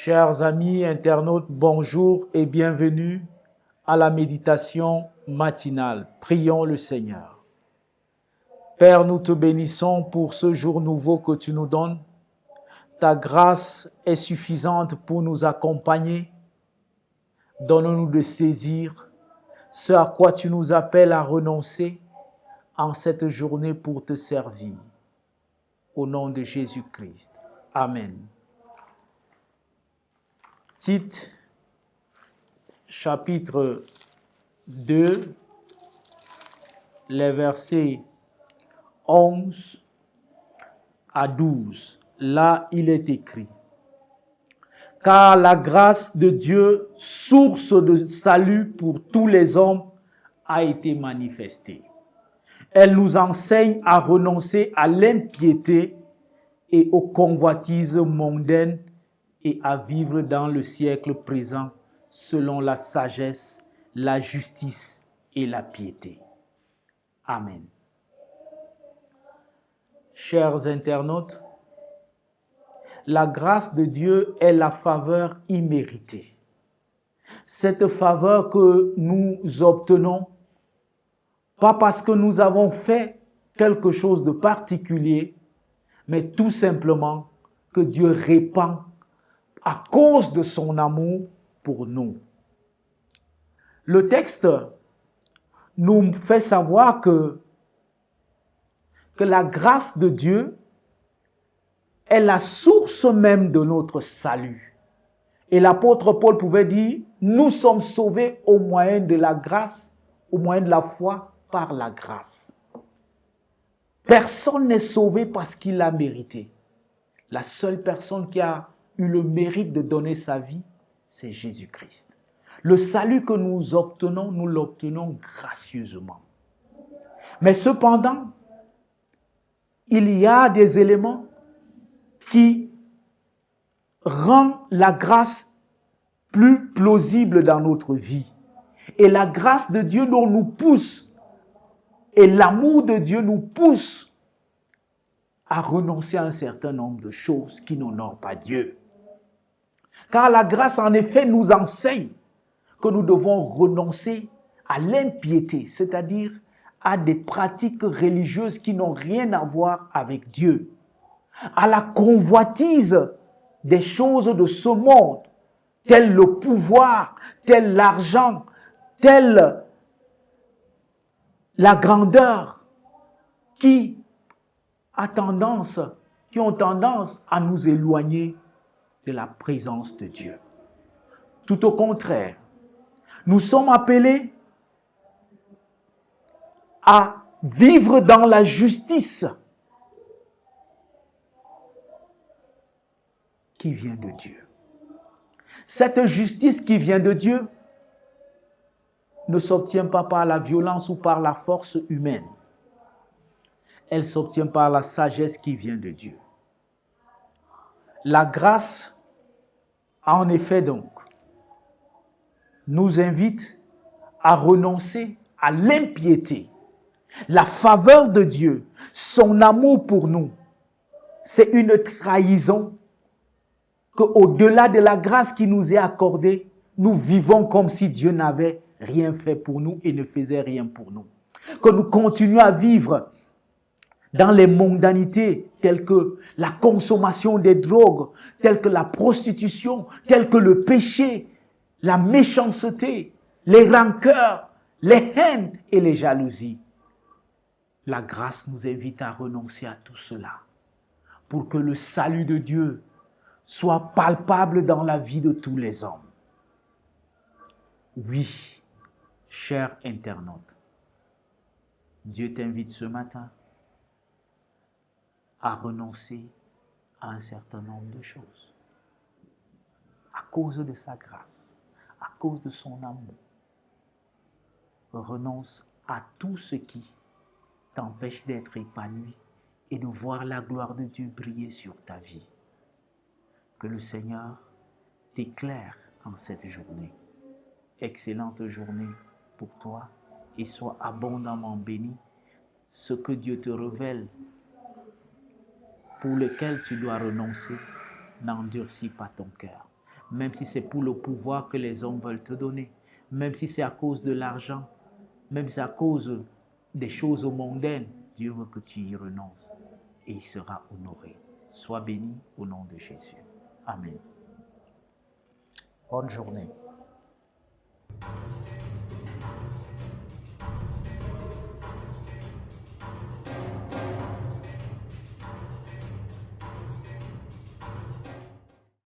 Chers amis internautes, bonjour et bienvenue à la méditation matinale. Prions le Seigneur. Père, nous te bénissons pour ce jour nouveau que tu nous donnes. Ta grâce est suffisante pour nous accompagner. Donne-nous de saisir ce à quoi tu nous appelles à renoncer en cette journée pour te servir. Au nom de Jésus-Christ. Amen. Tite, chapitre 2, les versets 11 à 12. Là, il est écrit: car la grâce de Dieu, source de salut pour tous les hommes, a été manifestée. Elle nous enseigne à renoncer à l'impiété et aux convoitises mondaines et à vivre dans le siècle présent selon la sagesse, la justice et la piété. Amen. Chers internautes, la grâce de Dieu est la faveur imméritée. Cette faveur que nous obtenons, pas parce que nous avons fait quelque chose de particulier, mais tout simplement que Dieu répand à cause de son amour pour nous. Le texte nous fait savoir que la grâce de Dieu est la source même de notre salut. Et l'apôtre Paul pouvait dire, nous sommes sauvés au moyen de la grâce, au moyen de la foi, par la grâce. Personne n'est sauvé parce qu'il l'a mérité. La seule personne qui a eu le mérite de donner sa vie, c'est Jésus-Christ. Le salut que nous obtenons, nous l'obtenons gracieusement. Mais cependant, il y a des éléments qui rendent la grâce plus plausible dans notre vie. Et la grâce de Dieu nous pousse, et l'amour de Dieu nous pousse à renoncer à un certain nombre de choses qui n'honorent pas Dieu. Car la grâce, en effet, nous enseigne que nous devons renoncer à l'impiété, c'est-à-dire à des pratiques religieuses qui n'ont rien à voir avec Dieu, à la convoitise des choses de ce monde, tel le pouvoir, tel l'argent, tel la grandeur, qui ont tendance à nous éloigner de la présence de Dieu. Tout au contraire, nous sommes appelés à vivre dans la justice qui vient de Dieu. Cette justice qui vient de Dieu ne s'obtient pas par la violence ou par la force humaine. Elle s'obtient par la sagesse qui vient de Dieu. La grâce, en effet donc, nous invite à renoncer à l'impiété. La faveur de Dieu, son amour pour nous, c'est une trahison qu'au-delà de la grâce qui nous est accordée, nous vivons comme si Dieu n'avait rien fait pour nous et ne faisait rien pour nous. Que nous continuons à vivre dans les mondanités telles que la consommation des drogues, telles que la prostitution, telles que le péché, la méchanceté, les rancœurs, les haines et les jalousies. La grâce nous invite à renoncer à tout cela pour que le salut de Dieu soit palpable dans la vie de tous les hommes. Oui, cher internaute, Dieu t'invite ce matin à renoncer à un certain nombre de choses. À cause de sa grâce, à cause de son amour. Renonce à tout ce qui t'empêche d'être épanoui et de voir la gloire de Dieu briller sur ta vie. Que le Seigneur t'éclaire en cette journée. Excellente journée pour toi et sois abondamment béni. Ce que Dieu te révèle, pour lequel tu dois renoncer, n'endurcis pas ton cœur, même si c'est pour le pouvoir que les hommes veulent te donner, même si c'est à cause de l'argent, même si c'est à cause des choses mondaines, Dieu veut que tu y renonces et il sera honoré. Sois béni au nom de Jésus. Amen. Bonne journée.